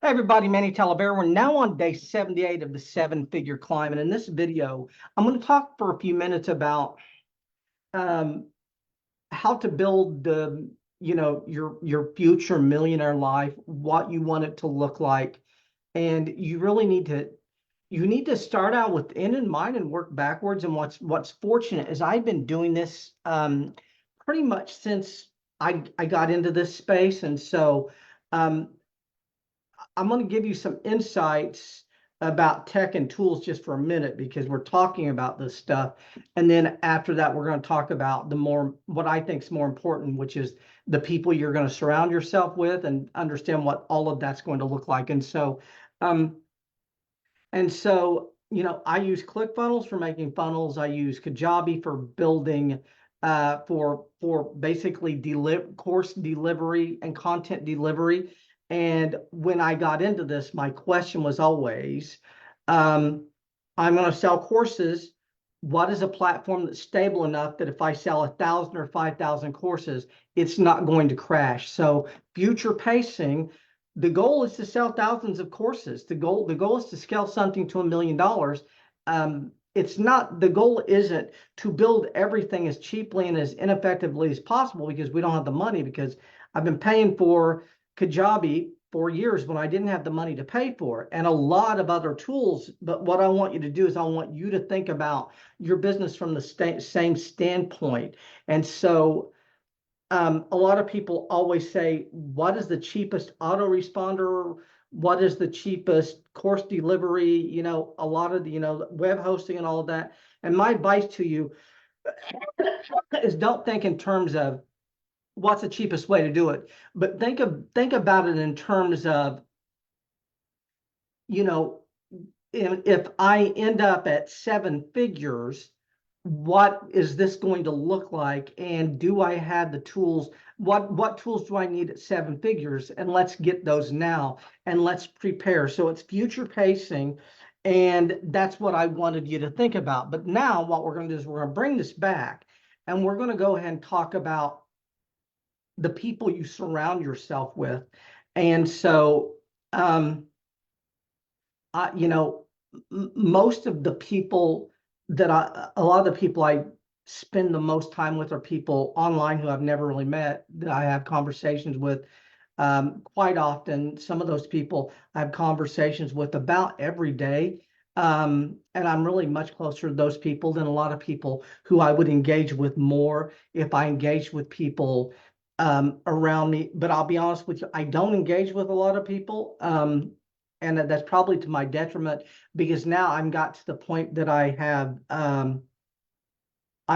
Hey everybody, Manny Talaber. We're now on day 78 of the seven-figure climb. And in this video, I'm going to talk for a few minutes about um, how to build your future millionaire life, what you want it to look like. And you really need to start out with end in mind and work backwards. And what's fortunate is I've been doing this pretty much since I got into this space. And so um, I'm going to give you some insights about tech and tools just for a minute because we're talking about this stuff. And then after that, we're going to talk about what I think is more important, which is the people you're going to surround yourself with and understand what all of that's going to look like. Um, I use ClickFunnels for making funnels. I use Kajabi for building, for basically course delivery and content delivery. And when I got into this, my question was always, um, I'm going to sell courses. What is a platform that's stable enough that if I sell 1,000 or 5,000 courses, it's not going to crash? So future pacing, the goal is to sell thousands of courses. The goal is to scale something to $1 million. It's not, the goal isn't to build everything as cheaply and as ineffectively as possible because we don't have the money. Because I've been paying for Kajabi for years when I didn't have the money to pay for it, and a lot of other tools. But what I want you to do is I want you to think about your business from the same standpoint. And so a lot of people always say, what is the cheapest autoresponder? What is the cheapest course delivery? A lot of the, web hosting and all of that. And my advice to you is don't think in terms of what's the cheapest way to do it, but think about it in terms of, you know, if I end up at seven figures, what is this going to look like? And do I have the tools? What tools do I need at seven figures? And let's get those now and let's prepare. So it's future pacing. And that's what I wanted you to think about. But now what we're going to do is we're going to bring this back and we're going to go ahead and talk about the people you surround yourself with. And so, um, you know, most of the people a lot of the people I spend the most time with are people online who I've never really met, that I have conversations with quite often. Some of those people I have conversations with about every day. And I'm really much closer to those people than a lot of people who I would engage with more if I engage with people around me. But I'll be honest with you, I don't engage with a lot of people. And that's probably to my detriment because now I've got to the point that I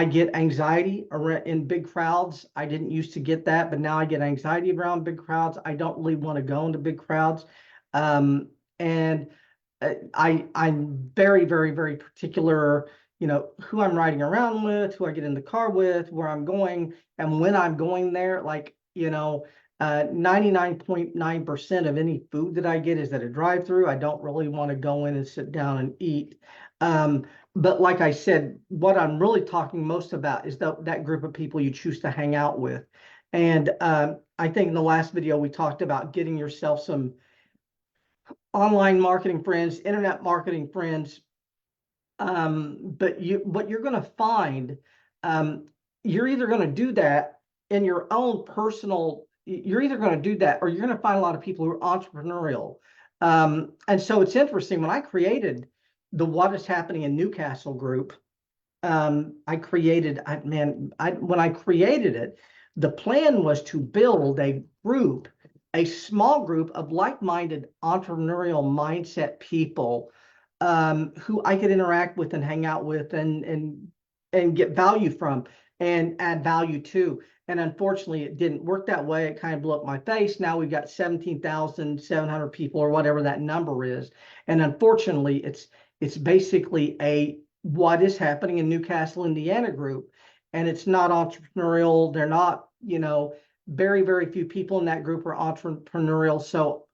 get anxiety around in big crowds. I didn't used to get that, but now I get anxiety around big crowds. I don't really want to go into big crowds. And I'm very, very, very particular, who I'm riding around with, who I get in the car with, where I'm going, and when I'm going there. 99.9% of any food that I get is at a drive-through. I don't really want to go in and sit down and eat. But like I said, what I'm really talking most about is that group of people you choose to hang out with. And I think in the last video, we talked about getting yourself some online marketing friends, internet marketing friends. But what you're going to find, you're either going to do that in your own personal, you're either going to do that or you're going to find a lot of people who are entrepreneurial. And so it's interesting when I created the What is Happening in Newcastle group. When I created it, the plan was to build a small group of like-minded entrepreneurial mindset people who I could interact with and hang out with and get value from and add value to. And unfortunately, it didn't work that way. It kind of blew up my face. Now we've got 17,700 people or whatever that number is. And unfortunately, it's basically a What is Happening in Newcastle, Indiana group. And it's not entrepreneurial. They're not, very, very few people in that group are entrepreneurial. So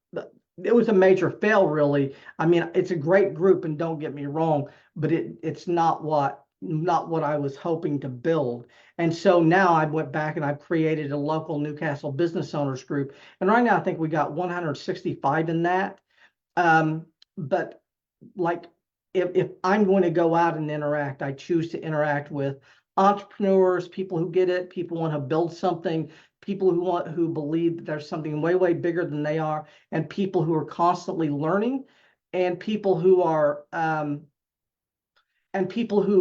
it was a major fail, really. I mean, it's a great group, and don't get me wrong, but it's not what not what I was hoping to build. And so now I went back and I've created a local Newcastle business owners group. And right now I think we got 165 in that. But like if I'm going to go out and interact, I choose to interact with entrepreneurs, people who get it, people want to build something, people who believe that there's something way, way bigger than they are, and people who are constantly learning, and people who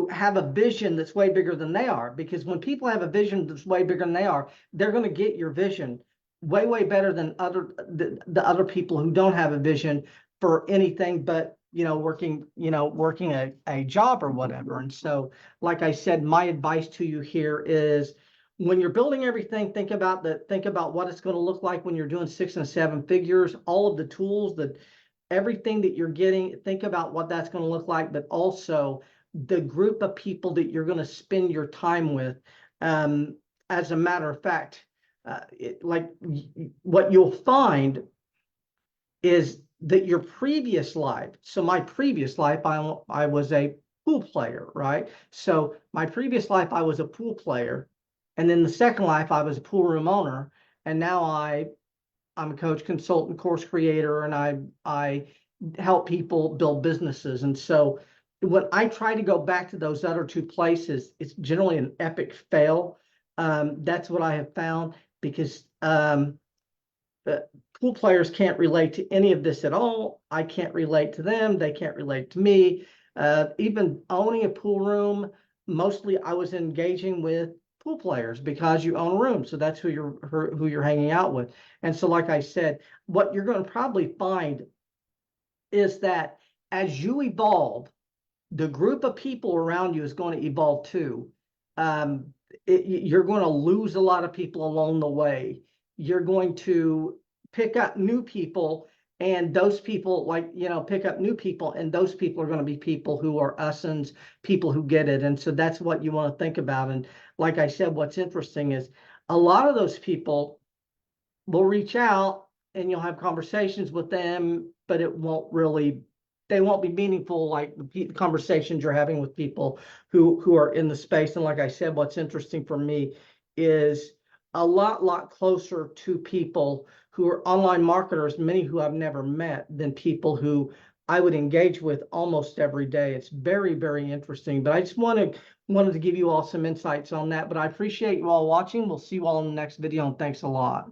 have a vision that's way bigger than they are. Because when people have a vision that's way bigger than they are, they're going to get your vision way, way better than the other people who don't have a vision for anything but working a job or whatever. And so, like I said, my advice to you here is, when you're building everything, think about what it's going to look like when you're doing 6 and 7 figures. All of the tools, that everything that you're getting, think about what that's going to look like, but also the group of people that you're going to spend your time with. As a matter of fact, what you'll find is that your previous life, so my previous life, I was a pool player, right? So my previous life, I was a pool player. And then the second life, I was a pool room owner. And now I'm a coach, consultant, course creator, and I help people build businesses. And so when I try to go back to those other two places, it's generally an epic fail. That's what I have found, because pool players can't relate to any of this at all. I can't relate to them. They can't relate to me. Even owning a pool room, mostly I was engaging with pool players because you own a room. So that's who you're hanging out with. And so, like I said, what you're going to probably find is that as you evolve, the group of people around you is going to evolve too. You're going to lose a lot of people along the way. You're going to pick up new people, and those people, pick up new people, and those people are going to be people who are usins, people who get it. And so that's what you want to think about. And like I said, what's interesting is a lot of those people will reach out and you'll have conversations with them, but they won't be meaningful like the conversations you're having with people who are in the space. And like I said, what's interesting for me is a lot closer to people who are online marketers, many who I've never met, than people who I would engage with almost every day. It's very, very interesting. But I just wanted to give you all some insights on that. But I appreciate you all watching. We'll see you all in the next video, and thanks a lot.